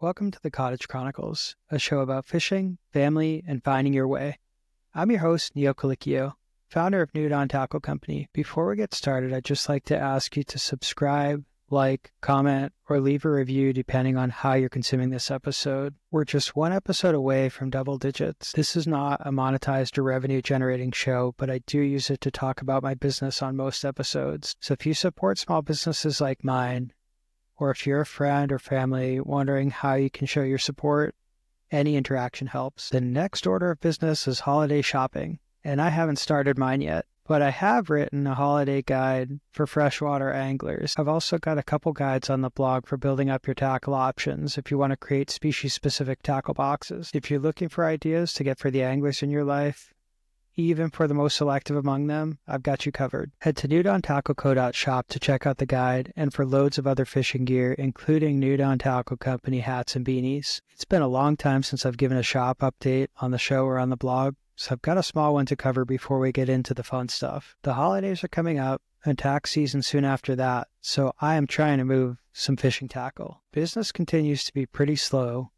Welcome to the Cottage Chronicles, a show about fishing, family, and finding your way. I'm your host, Neil Colicchio, founder of New Dawn Tackle Company. Before we get started, I'd just like to ask you to subscribe, like, comment, or leave a review depending on how you're consuming this episode. We're just one episode away from double digits. This is not a monetized or revenue-generating show, but I do use it to talk about my business on most episodes. So if you support small businesses like mine, or if you're a friend or family wondering how you can show your support, any interaction helps. The next order of business is holiday shopping, and I haven't started mine yet, but I have written a holiday guide for freshwater anglers. I've also got a couple guides on the blog for building up your tackle options if you want to create species-specific tackle boxes. If you're looking for ideas to get for the anglers in your life, even for the most selective among them, I've got you covered. Head to newdawntackleco.shop to check out the guide and for loads of other fishing gear, including New Dawn Tackle Company hats and beanies. It's been a long time since I've given a shop update on the show or on the blog, so I've got a small one to cover before we get into the fun stuff. The holidays are coming up and tax season soon after that, so I am trying to move some fishing tackle. Business continues to be pretty slow.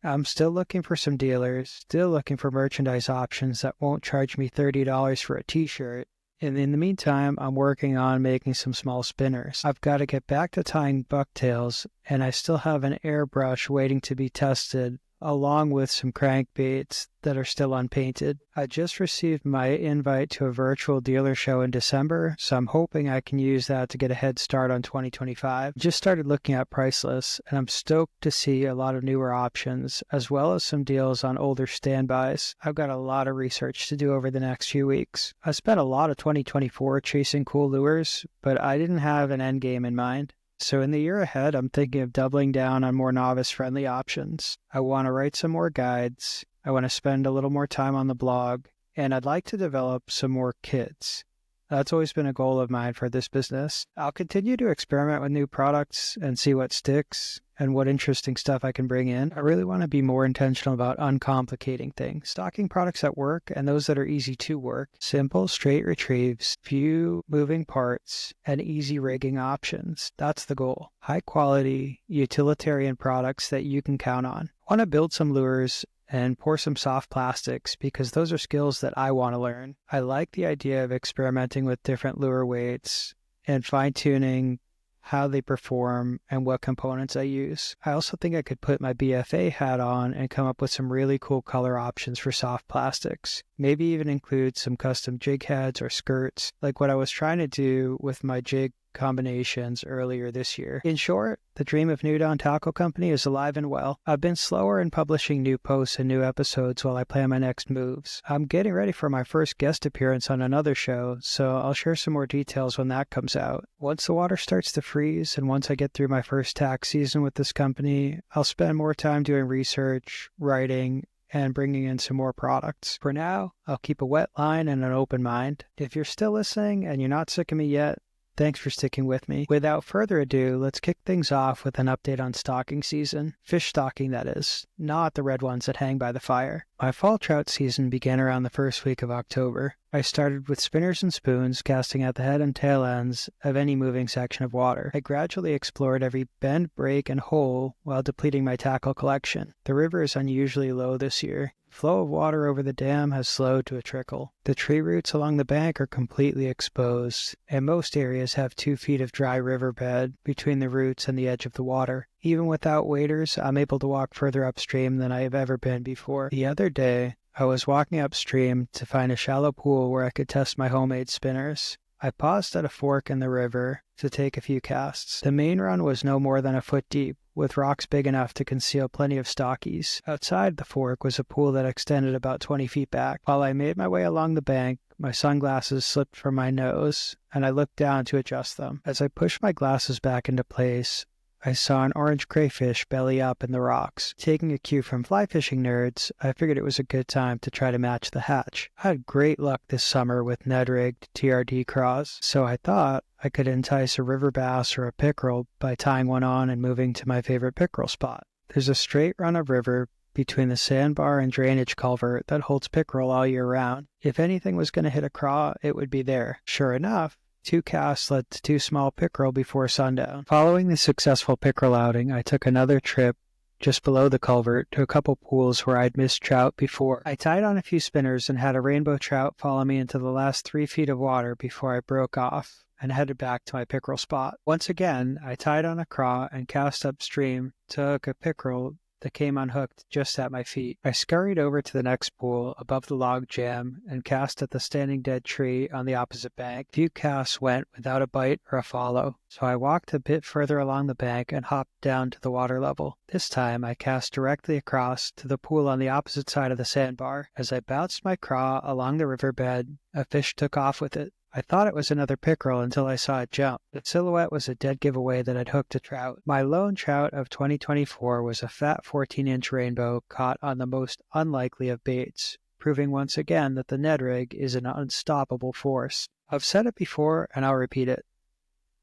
I'm still looking for some dealers, still looking for merchandise options that won't charge me $30 for a t-shirt. And in the meantime, I'm working on making some small spinners. I've got to get back to tying bucktails, and I still have an airbrush waiting to be tested, along with some crankbaits that are still unpainted. I just received my invite to a virtual dealer show in December, so I'm hoping I can use that to get a head start on 2025. Just started looking at price lists, and I'm stoked to see a lot of newer options, as well as some deals on older standbys. I've got a lot of research to do over the next few weeks. I spent a lot of 2024 chasing cool lures, but I didn't have an end game in mind. So in the year ahead, I'm thinking of doubling down on more novice-friendly options. I want to write some more guides, I want to spend a little more time on the blog, and I'd like to develop some more kits. That's always been a goal of mine for this business. I'll continue to experiment with new products and see what sticks and what interesting stuff I can bring in. I really want to be more intentional about uncomplicating things. Stocking products that work and those that are easy to work. Simple, straight retrieves, few moving parts, and easy rigging options. That's the goal. High quality, utilitarian products that you can count on. I want to build some lures and pour some soft plastics because those are skills that I want to learn. I like the idea of experimenting with different lure weights and fine-tuning how they perform and what components I use. I also think I could put my BFA hat on and come up with some really cool color options for soft plastics. Maybe even include some custom jig heads or skirts, like what I was trying to do with my jig combinations earlier this year. In short, the dream of New Dawn Tackle Company is alive and well. I've been slower in publishing new posts and new episodes while I plan my next moves. I'm getting ready for my first guest appearance on another show, so I'll share some more details when that comes out. Once the water starts to freeze and once I get through my first tax season with this company, I'll spend more time doing research, writing, and bringing in some more products. For now, I'll keep a wet line and an open mind. If you're still listening and you're not sick of me yet, thanks for sticking with me. Without further ado, let's kick things off with an update on stocking season. Fish stocking, that is, not the red ones that hang by the fire. My fall trout season began around the first week of October. I started with spinners and spoons, casting at the head and tail ends of any moving section of water. I gradually explored every bend, break, and hole while depleting my tackle collection. The river is unusually low this year. Flow of water over the dam has slowed to a trickle. The tree roots along the bank are completely exposed, and most areas have 2 feet of dry riverbed between the roots and the edge of the water. Even without waders, I'm able to walk further upstream than I have ever been before. The other day, I was walking upstream to find a shallow pool where I could test my homemade spinners. I paused at a fork in the river to take a few casts. The main run was no more than a foot deep, with rocks big enough to conceal plenty of stockies. Outside the fork was a pool that extended about 20 feet back. While I made my way along the bank, my sunglasses slipped from my nose, and I looked down to adjust them. As I pushed my glasses back into place, I saw an orange crayfish belly up in the rocks. Taking a cue from fly fishing nerds, I figured it was a good time to try to match the hatch. I had great luck this summer with Ned-rigged TRD craws, so I thought I could entice a river bass or a pickerel by tying one on and moving to my favorite pickerel spot. There's a straight run of river between the sandbar and drainage culvert that holds pickerel all year round. If anything was going to hit a craw, it would be there. Sure enough, 2 casts led to 2 small pickerel before sundown. Following the successful pickerel outing, I took another trip just below the culvert, to a couple pools where I'd missed trout before. I tied on a few spinners and had a rainbow trout follow me into the last 3 feet of water before I broke off and headed back to my pickerel spot. Once again, I tied on a craw and cast upstream to hook a pickerel that came unhooked just at my feet. I scurried over to the next pool above the log jam and cast at the standing dead tree on the opposite bank. Few casts went without a bite or a follow, so I walked a bit further along the bank and hopped down to the water level. This time I cast directly across to the pool on the opposite side of the sandbar. As I bounced my craw along the riverbed, a fish took off with it. I thought it was another pickerel until I saw it jump. The silhouette was a dead giveaway that I'd hooked a trout. My lone trout of 2024 was a fat 14-inch rainbow caught on the most unlikely of baits, proving once again that the Ned rig is an unstoppable force. I've said it before and I'll repeat it.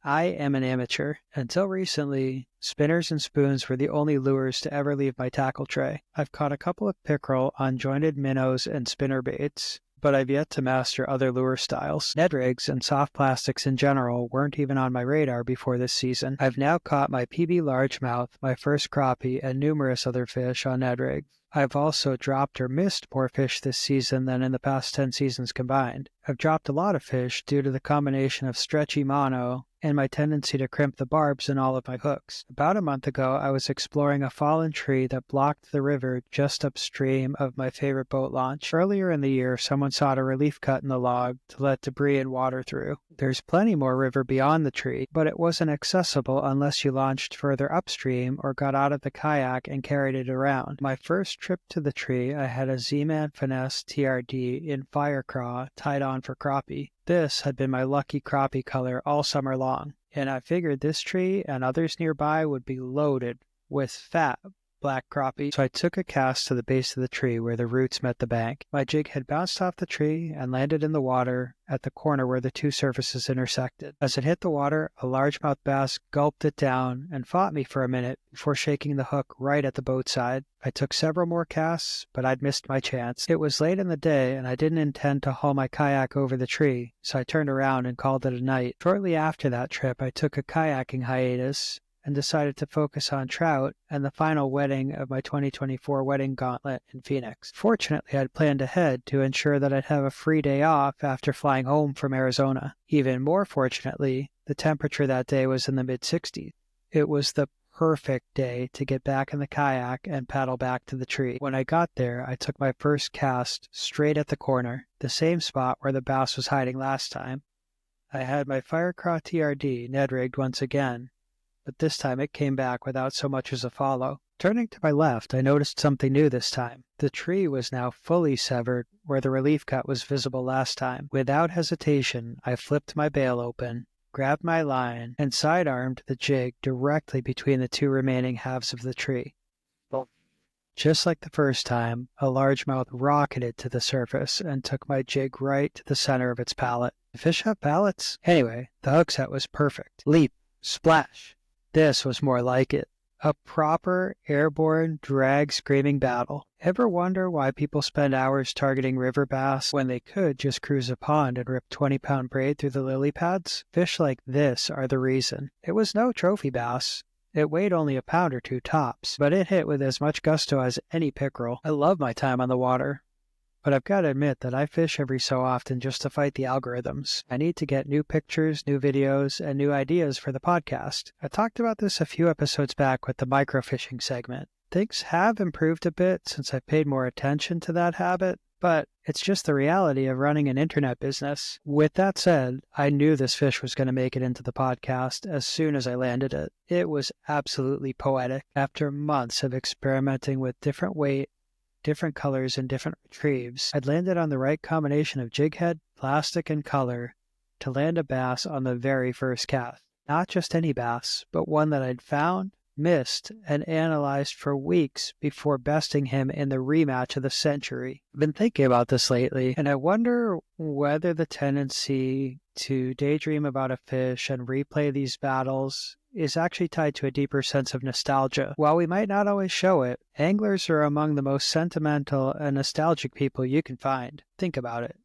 I am an amateur. Until recently, spinners and spoons were the only lures to ever leave my tackle tray. I've caught a couple of pickerel on jointed minnows and spinner baits, but I've yet to master other lure styles. Ned rigs and soft plastics in general weren't even on my radar before this season. I've now caught my PB largemouth, my first crappie, and numerous other fish on Ned rigs. I've also dropped or missed more fish this season than in the past 10 seasons combined. I've dropped a lot of fish due to the combination of stretchy mono and my tendency to crimp the barbs in all of my hooks. About a month ago, I was exploring a fallen tree that blocked the river just upstream of my favorite boat launch. Earlier in the year, someone sawed a relief cut in the log to let debris and water through. There's plenty more river beyond the tree, but it wasn't accessible unless you launched further upstream or got out of the kayak and carried it around. My first trip to the tree, I had a Z-Man Finesse TRD in fire craw tied on for crappie. This had been my lucky crappie color all summer long, and I figured this tree and others nearby would be loaded with fat black crappie, so I took a cast to the base of the tree where the roots met the bank. My jig had bounced off the tree and landed in the water at the corner where the two surfaces intersected. As it hit the water, a largemouth bass gulped it down and fought me for a minute before shaking the hook right at the boat side. I took several more casts, but I'd missed my chance. It was late in the day, and I didn't intend to haul my kayak over the tree, so I turned around and called it a night. Shortly after that trip, I took a kayaking hiatus and decided to focus on trout and the final wedding of my 2024 wedding gauntlet in Phoenix. Fortunately, I'd planned ahead to ensure that I'd have a free day off after flying home from Arizona. Even more fortunately, the temperature that day was in the mid-60s. It was the perfect day to get back in the kayak and paddle back to the tree. When I got there, I took my first cast straight at the corner, the same spot where the bass was hiding last time. I had my Firecraw TRD Ned rigged once again, but this time it came back without so much as a follow. Turning to my left, I noticed something new this time. The tree was now fully severed where the relief cut was visible last time. Without hesitation, I flipped my bail open, grabbed my line, and sidearmed the jig directly between the two remaining halves of the tree. Just like the first time, a largemouth rocketed to the surface and took my jig right to the center of its palate. The fish have palates? Anyway, the hook set was perfect. Leap, splash. This was more like it. A proper airborne drag screaming battle. Ever wonder why people spend hours targeting river bass when they could just cruise a pond and rip 20-pound braid through the lily pads? Fish like this are the reason. It was no trophy bass. It weighed only a pound or two tops, but it hit with as much gusto as any pickerel. I love my time on the water, but I've got to admit that I fish every so often just to fight the algorithms. I need to get new pictures, new videos, and new ideas for the podcast. I talked about this a few episodes back with the microfishing segment. Things have improved a bit since I paid more attention to that habit, but it's just the reality of running an internet business. With that said, I knew this fish was going to make it into the podcast as soon as I landed it. It was absolutely poetic. After months of experimenting with different weight, different colors, and different retrieves, I'd landed on the right combination of jig head, plastic, and color to land a bass on the very first cast. Not just any bass, but one that I'd found, missed, and analyzed for weeks before besting him in the rematch of the century. I've been thinking about this lately, and I wonder whether the tendency to daydream about a fish and replay these battles is actually tied to a deeper sense of nostalgia. While we might not always show it, anglers are among the most sentimental and nostalgic people you can find. Think about it.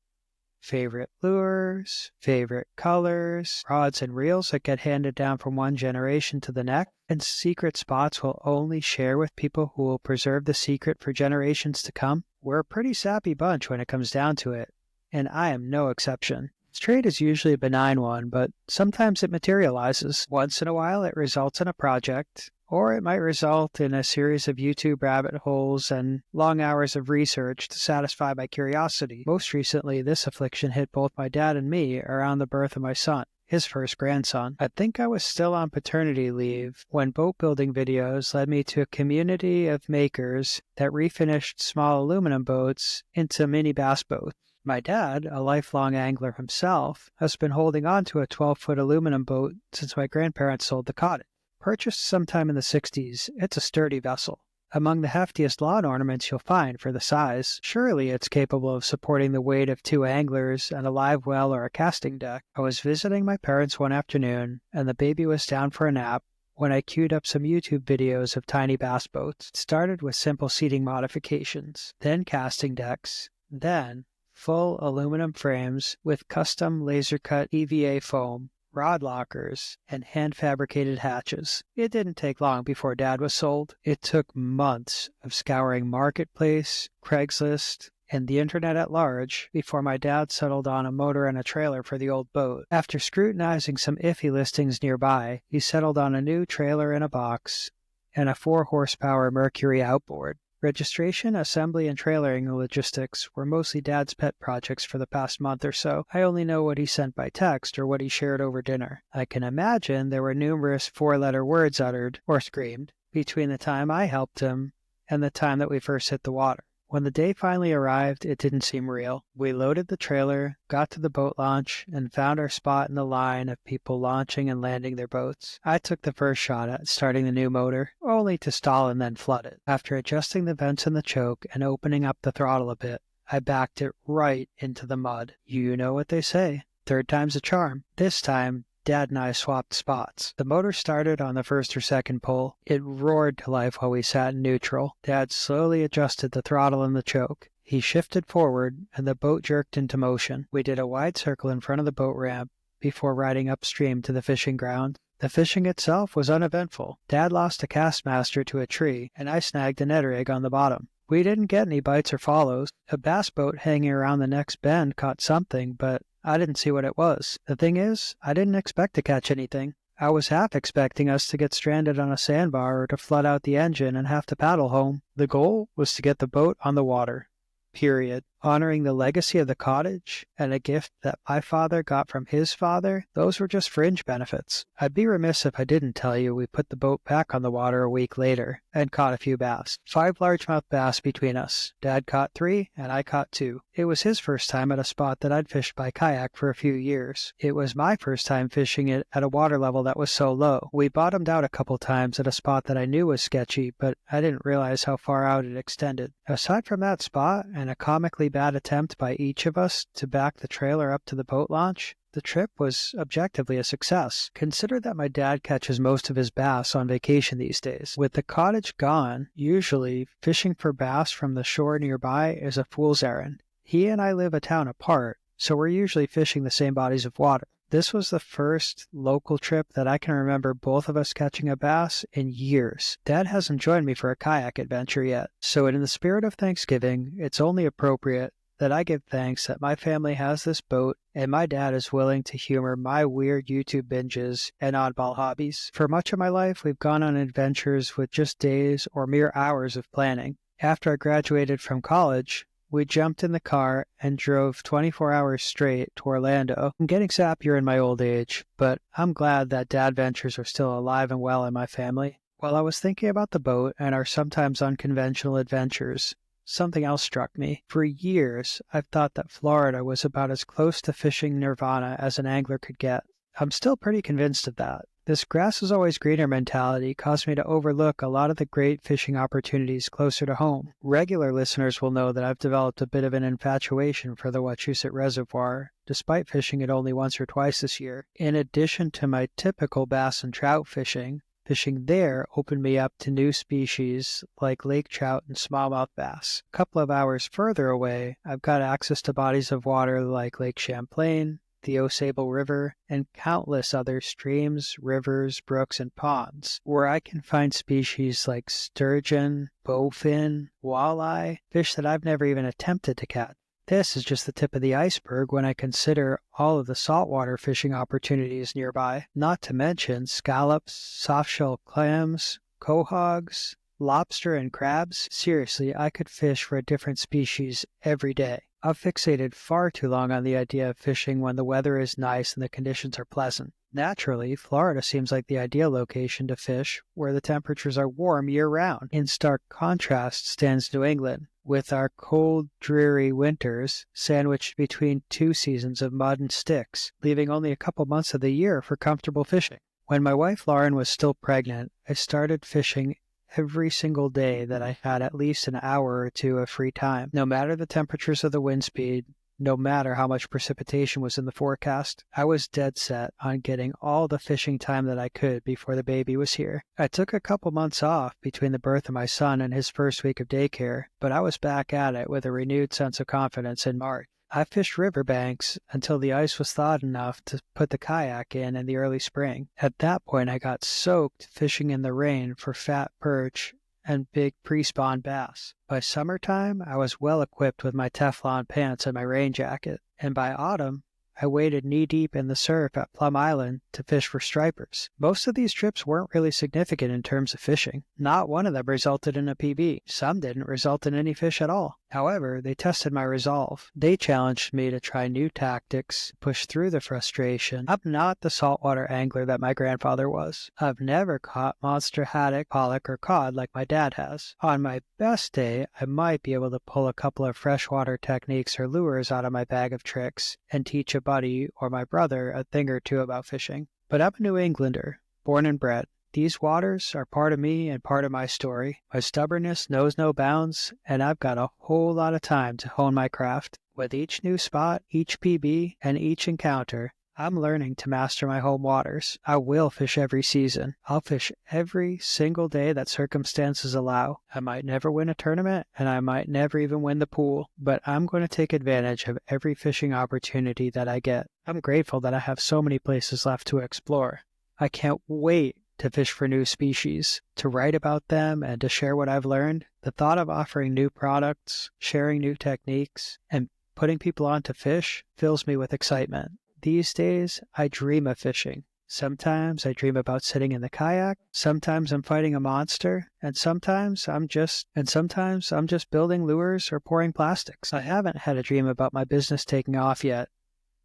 favorite lures, favorite colors, rods and reels that get handed down from one generation to the next, and secret spots we'll only share with people who will preserve the secret for generations to come. We're a pretty sappy bunch when it comes down to it, and I am no exception. This trait is usually a benign one, but sometimes it materializes. Once in a while it results in a project, or it might result in a series of YouTube rabbit holes and long hours of research to satisfy my curiosity. Most recently, this affliction hit both my dad and me around the birth of my son, his first grandson. I think I was still on paternity leave when boat building videos led me to a community of makers that refinished small aluminum boats into mini bass boats. My dad, a lifelong angler himself, has been holding on to a 12-foot aluminum boat since my grandparents sold the cottage. Purchased sometime in the 60s, it's a sturdy vessel. Among the heftiest lawn ornaments you'll find for the size. Surely it's capable of supporting the weight of 2 anglers and a live well or a casting deck. I was visiting my parents one afternoon, and the baby was down for a nap when I queued up some YouTube videos of tiny bass boats. It started with simple seating modifications, then casting decks, then full aluminum frames with custom laser-cut EVA foam, rod lockers, and hand-fabricated hatches. It didn't take long before Dad was sold. It took months of scouring Marketplace, Craigslist, and the internet at large before my dad settled on a motor and a trailer for the old boat. After scrutinizing some iffy listings nearby, he settled on a new trailer in a box and a 4-horsepower Mercury outboard. Registration, assembly, and trailering logistics were mostly Dad's pet projects for the past month or so. I only know what he sent by text or what he shared over dinner. I can imagine there were numerous 4-letter words uttered or screamed between the time I helped him and the time that we first hit the water. When the day finally arrived, it didn't seem real. We loaded the trailer, got to the boat launch, and found our spot in the line of people launching and landing their boats. I took the first shot at starting the new motor, only to stall and then flood it. After adjusting the vents in the choke and opening up the throttle a bit, I backed it right into the mud. You know what they say, 3rd time's a charm. This time, Dad and I swapped spots. The motor started on the 1st or 2nd pull. It roared to life while we sat in neutral. Dad slowly adjusted the throttle and the choke. He shifted forward, and the boat jerked into motion. We did a wide circle in front of the boat ramp before riding upstream to the fishing ground. The fishing itself was uneventful. Dad lost a castmaster to a tree, and I snagged a net rig on the bottom. We didn't get any bites or follows. A bass boat hanging around the next bend caught something, but I didn't see what it was. The thing is, I didn't expect to catch anything. I was half expecting us to get stranded on a sandbar or to flood out the engine and have to paddle home. The goal was to get the boat on the water. Period. Honoring the legacy of the cottage and a gift that my father got from his father, those were just fringe benefits. I'd be remiss if I didn't tell you we put the boat back on the water a week later and caught a few bass. 5 largemouth bass between us. Dad caught 3 and I caught 2. It was his first time at a spot that I'd fished by kayak for a few years. It was my first time fishing it at a water level that was so low. We bottomed out a couple times at a spot that I knew was sketchy, but I didn't realize how far out it extended. Aside from that spot and a comically bad attempt by each of us to back the trailer up to the boat launch, the trip was objectively a success. Consider that my dad catches most of his bass on vacation these days. With the cottage gone, usually fishing for bass from the shore nearby is a fool's errand. He and I live a town apart, so we're usually fishing the same bodies of water. This was the first local trip that I can remember both of us catching a bass in years. Dad hasn't joined me for a kayak adventure yet, so in the spirit of Thanksgiving, it's only appropriate that I give thanks that my family has this boat and my dad is willing to humor my weird YouTube binges and oddball hobbies. For much of my life, we've gone on adventures with just days or mere hours of planning. After I graduated from college, we jumped in the car and drove 24 hours straight to Orlando. I'm getting sappier in my old age, but I'm glad that dad ventures are still alive and well in my family. While I was thinking about the boat and our sometimes unconventional adventures, something else struck me. For years, I've thought that Florida was about as close to fishing nirvana as an angler could get. I'm still pretty convinced of that. This grass is always greener mentality caused me to overlook a lot of the great fishing opportunities closer to home. Regular listeners will know that I've developed a bit of an infatuation for the Wachusett Reservoir, despite fishing it only once or twice this year. In addition to my typical bass and trout fishing, Fishing there opened me up to new species like lake trout and smallmouth bass. A couple of hours further away, I've got access to bodies of water like Lake Champlain, the Osable River, and countless other streams, rivers, brooks, and ponds, where I can find species like sturgeon, bowfin, walleye, fish that I've never even attempted to catch. This is just the tip of the iceberg when I consider all of the saltwater fishing opportunities nearby, not to mention scallops, softshell clams, quahogs, lobster, and crabs. Seriously, I could fish for a different species every day. I've fixated far too long on the idea of fishing when the weather is nice and the conditions are pleasant. Naturally, Florida seems like the ideal location to fish, where the temperatures are warm year-round. In stark contrast stands New England, with our cold, dreary winters sandwiched between two seasons of mud and sticks, leaving only a couple months of the year for comfortable fishing. When my wife Lauren was still pregnant, I started fishing every single day that I had at least an hour or two of free time, no matter the temperatures or the wind speed. No matter how much precipitation was in the forecast, I was dead set on getting all the fishing time that I could before the baby was here. I took a couple months off between the birth of my son and his first week of daycare, but I was back at it with a renewed sense of confidence in March. I fished riverbanks until the ice was thawed enough to put the kayak in the early spring. At that point, I got soaked fishing in the rain for fat perch and big pre-spawn bass. By summertime, I was well equipped with my Teflon pants and my rain jacket, and by autumn, I waded knee-deep in the surf at Plum Island to fish for stripers. Most of these trips weren't really significant in terms of fishing. Not one of them resulted in a PB. Some didn't result in any fish at all. However, they tested my resolve. They challenged me to try new tactics, push through the frustration. I'm not the saltwater angler that my grandfather was. I've never caught monster haddock, pollock, or cod like my dad has. On my best day, I might be able to pull a couple of freshwater techniques or lures out of my bag of tricks and teach a buddy or my brother a thing or two about fishing. But I'm a New Englander, born and bred. These waters are part of me and part of my story. My stubbornness knows no bounds, and I've got a whole lot of time to hone my craft. With each new spot, each PB, and each encounter, I'm learning to master my home waters. I will fish every season. I'll fish every single day that circumstances allow. I might never win a tournament, and I might never even win the pool, but I'm going to take advantage of every fishing opportunity that I get. I'm grateful that I have so many places left to explore. I can't wait to fish for new species, to write about them, and to share what I've learned. The thought of offering new products, sharing new techniques, and putting people on to fish fills me with excitement. These days, I dream of fishing. Sometimes I dream about sitting in the kayak, sometimes I'm fighting a monster, and sometimes I'm just building lures or pouring plastics. I haven't had a dream about my business taking off yet,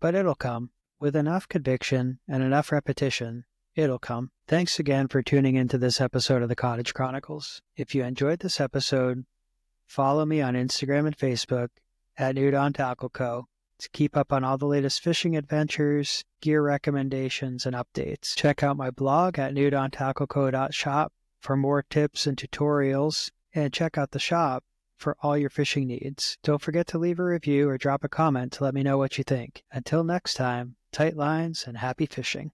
but it'll come. With enough conviction and enough repetition, it'll come. Thanks again for tuning into this episode of the Cottage Chronicles. If you enjoyed this episode, follow me on Instagram and Facebook at Nude on Tackle Co. to keep up on all the latest fishing adventures, gear recommendations, and updates. Check out my blog at nudeontackleco.shop for more tips and tutorials, and check out the shop for all your fishing needs. Don't forget to leave a review or drop a comment to let me know what you think. Until next time, tight lines and happy fishing.